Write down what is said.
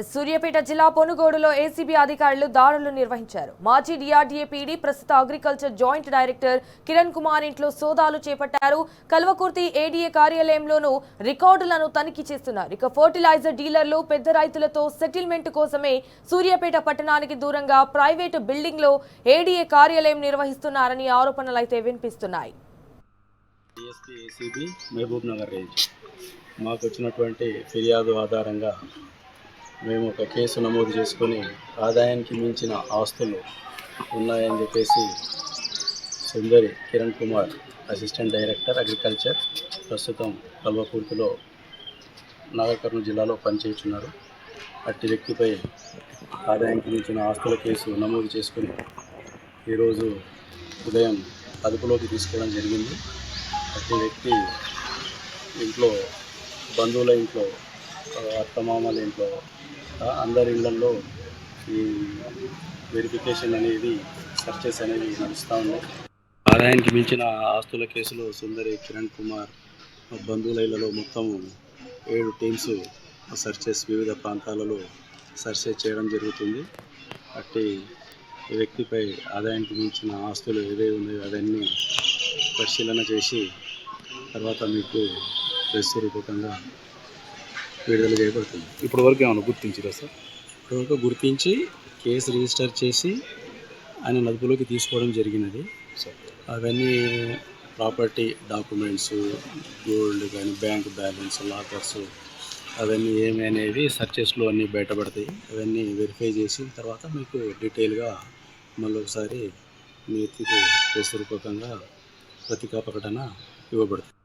సూర్యాపేట జిల్లా పొనుగోడులో ఏసీబీ అధికారులు దాడులు నిర్వహించారు. మాజీ డిఆర్డీఏ పీడీ ప్రస్తుత agriculture joint director Kiran Kumar ఇంట్లో సోదాలు చేపట్టారు. కల్వకుర్తి ఏడీఏ కార్యాలయంలోనూ రికార్డులను తనిఖీ చేస్తున్నారు. ఇక ఫర్టిలైజర్ డీలర్లు పెద్ద రైతులతో సెటిల్మెంట్ కోసమే సూర్యాపేట పట్టణానికి దూరంగా ప్రైవేటు బిల్డింగ్ లో ఏడీఏ కార్యాలయం నిర్వహిస్తున్నారని ఆరోపణలైతే వినిపిస్తున్నాయి. మాకు వచ్చినటువంటి ఫిర్యాదు ఆధారంగా మేము ఒక కేసు నమోదు చేసుకొని ఆదాయానికి మించిన ఆస్తులు ఉన్నాయని చెప్పేసి Sundari Kiran Kumar assistant director agriculture ప్రస్తుతం కల్వకుర్తిలో నాగర్ కర్నూలు జిల్లాలో పనిచేస్తున్నారు. అట్టి వ్యక్తిపై ఆదాయానికి మించిన ఆస్తుల కేసు నమోదు చేసుకొని ఈరోజు ఉదయం అదుపులోకి తీసుకోవడం జరిగింది. అట్టి వ్యక్తి ఇంట్లో బంధువుల ఇంట్లో అత్తమామల ఇంట్లో అందరి ఇళ్లలో ఈ వెరిఫికేషన్ అనేది సర్చెస్ అనేవి నడుస్తూ ఉన్నాయి. ఆదాయానికి మించిన ఆస్తుల కేసులో సుందరి కిరణ్ కుమార్ బంధువుల ఇళ్లలో మొత్తం 7 టీమ్స్ సర్చెస్ వివిధ ప్రాంతాలలో సర్చెస్ చేయడం జరుగుతుంది. అట్టి వ్యక్తిపై ఆదాయానికి మించిన ఆస్తులు ఏవే ఉన్నాయో అవన్నీ పరిశీలన చేసి తర్వాత మీకు ప్రెస్ రూపకంగా విడుదల చేయబడుతుంది. ఇప్పటి వరకు ఏమైనా గుర్తించారా సార్? ఇప్పటివరకు గుర్తించి కేసు రిజిస్టర్ చేసి ఆయన అదుపులోకి తీసుకోవడం జరిగినది. అవన్నీ ప్రాపర్టీ డాక్యుమెంట్స్, గోల్డ్ కానీ బ్యాంక్ బ్యాలెన్స్, లాకర్స్ అవన్నీ ఏమి అనేవి సర్చెస్లో అన్నీ బయటపడతాయి. అవన్నీ వెరిఫై చేసిన తర్వాత మీకు డీటెయిల్గా మళ్ళీ ఒకసారి మీ ప్రెస్ రూపకంగా పత్రికా ప్రకటన ఇవ్వబడుతుంది.